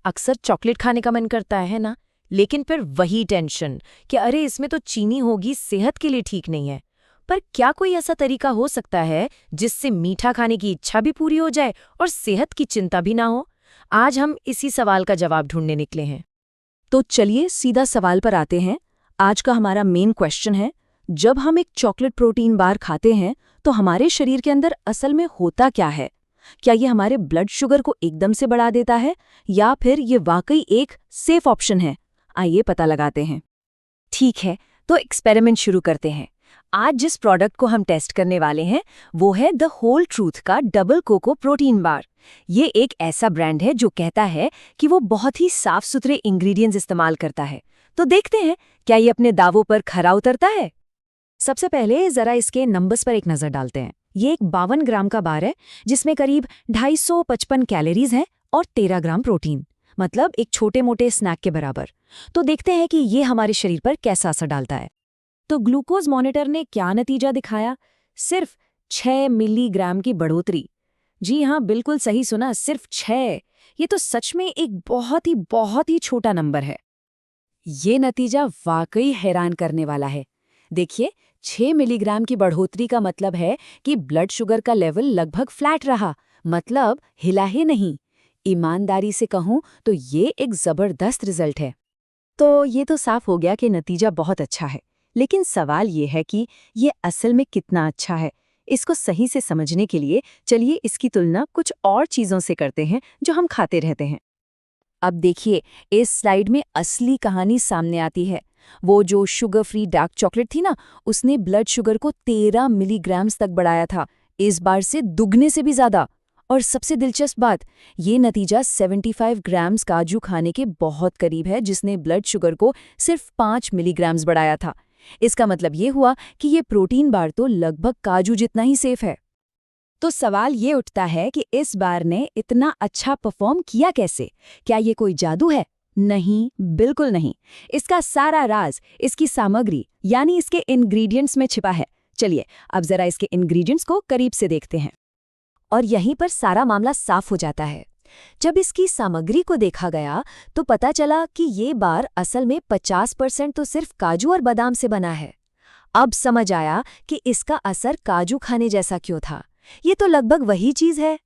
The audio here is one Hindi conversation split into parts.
अक्सर चॉकलेट खाने का मन करता है ना, लेकिन फिर वही टेंशन कि अरे इसमें तो चीनी होगी, सेहत के लिए ठीक नहीं है। पर क्या कोई ऐसा तरीका हो सकता है जिससे मीठा खाने की इच्छा भी पूरी हो जाए और सेहत की चिंता भी ना हो? आज हम इसी सवाल का जवाब ढूंढने निकले हैं। तो चलिए सीधा सवाल पर आते हैं। आज का हमारा मेन क्वेश्चन है, जब हम एक चॉकलेट प्रोटीन बार खाते हैं तो हमारे शरीर के अंदर असल में होता क्या है? क्या ये हमारे ब्लड शुगर को एकदम से बढ़ा देता है या फिर ये वाकई एक सेफ ऑप्शन है? आइए पता लगाते हैं। ठीक है, तो एक्सपेरिमेंट शुरू करते हैं। आज जिस प्रोडक्ट को हम टेस्ट करने वाले हैं वो है द होल ट्रूथ का डबल कोको प्रोटीन बार। ये एक ऐसा ब्रांड है जो कहता है कि वो बहुत ही साफ सुथरे इंग्रेडिएंट्स इस्तेमाल करता है। तो देखते हैं क्या ये अपने दावों पर खरा उतरता है। सबसे पहले जरा इसके नंबर्स पर एक नजर डालते हैं। ये एक 52 ग्राम का बार है जिसमें करीब 255 कैलोरीज हैं और 13 ग्राम प्रोटीन, मतलब एक छोटे मोटे स्नैक के बराबर। तो देखते हैं कि ये हमारे शरीर पर कैसा असर डालता है। तो ग्लूकोज मॉनिटर ने क्या नतीजा दिखाया? सिर्फ 6 मिलीग्राम की बढ़ोतरी। जी हाँ, बिल्कुल सही सुना, सिर्फ 6। ये तो सच में एक बहुत ही छोटा नंबर है। ये नतीजा वाकई हैरान करने वाला है। देखिए, 6 मिलीग्राम की बढ़ोतरी का मतलब है कि ब्लड शुगर का लेवल लगभग फ्लैट रहा, मतलब हिला ही नहीं। ईमानदारी से कहूं तो ये एक जबरदस्त रिजल्ट है। तो ये तो साफ हो गया कि नतीजा बहुत अच्छा है, लेकिन सवाल ये है कि ये असल में कितना अच्छा है। इसको सही से समझने के लिए चलिए इसकी तुलना कुछ और चीज़ों से करते हैं जो हम खाते रहते हैं। अब देखिए, इस स्लाइड में असली कहानी सामने आती है। वो जो शुगर फ्री डार्क चॉकलेट थी ना, उसने ब्लड शुगर को 13 मिलीग्राम्स तक बढ़ाया था, इस बार से दुगने से भी ज्यादा। और सबसे दिलचस्प बात, ये नतीजा 75 ग्राम्स काजू खाने के बहुत करीब है, जिसने ब्लड शुगर को सिर्फ 5 मिलीग्राम्स बढ़ाया था। इसका मतलब ये हुआ कि ये प्रोटीन बार तो लगभग काजू जितना ही सेफ है। तो सवाल ये उठता है कि इस बार ने इतना अच्छा परफॉर्म किया कैसे? क्या ये कोई जादू है? नहीं, बिल्कुल नहीं। इसका सारा राज इसकी सामग्री यानी इसके इंग्रेडिएंट्स में छिपा है। चलिए अब जरा इसके इंग्रेडिएंट्स को करीब से देखते हैं। और यहीं पर सारा मामला साफ हो जाता है। जब इसकी सामग्री को देखा गया तो पता चला कि ये बार असल में 50% तो सिर्फ काजू और बादाम से बना है। अब समझ आया कि इसका असर काजू खाने जैसा क्यों था। ये तो लगभग वही चीज है।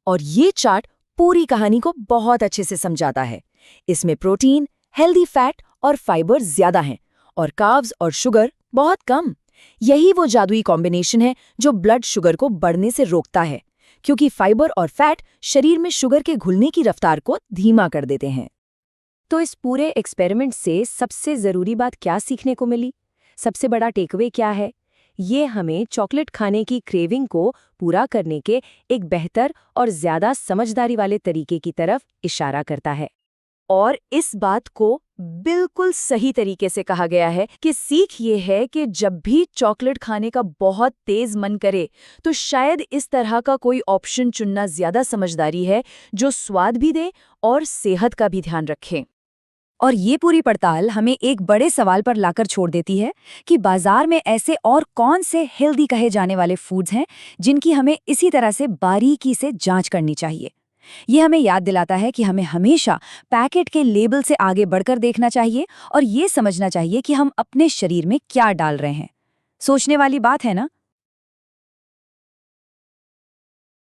और ये चार्ट पूरी कहानी को बहुत अच्छे से समझाता है। इसमें प्रोटीन, हेल्दी फैट और फाइबर ज्यादा हैं और कार्ब्स और शुगर बहुत कम। यही वो जादुई कॉम्बिनेशन है जो ब्लड शुगर को बढ़ने से रोकता है, क्योंकि फाइबर और फैट शरीर में शुगर के घुलने की रफ्तार को धीमा कर देते हैं। तो इस पूरे एक्सपेरिमेंट से सबसे जरूरी बात क्या सीखने को मिली? सबसे बड़ा टेकअवे क्या है? ये हमें चॉकलेट खाने की क्रेविंग को पूरा करने के एक बेहतर और ज्यादा समझदारी वाले तरीके की तरफ इशारा करता है। और इस बात को बिल्कुल सही तरीके से कहा गया है कि सीख ये है कि जब भी चॉकलेट खाने का बहुत तेज मन करे तो शायद इस तरह का कोई ऑप्शन चुनना ज्यादा समझदारी है, जो स्वाद भी दे और सेहत का भी ध्यान रखे। और ये पूरी पड़ताल हमें एक बड़े सवाल पर लाकर छोड़ देती है कि बाजार में ऐसे और कौन से हेल्दी कहे जाने वाले फूड्स हैं जिनकी हमें इसी तरह से बारीकी से जांच करनी चाहिए। ये हमें याद दिलाता है कि हमें हमेशा पैकेट के लेबल से आगे बढ़कर देखना चाहिए और ये समझना चाहिए कि हम अपने शरीर में क्या डाल रहे हैं। सोचने वाली बात है ना?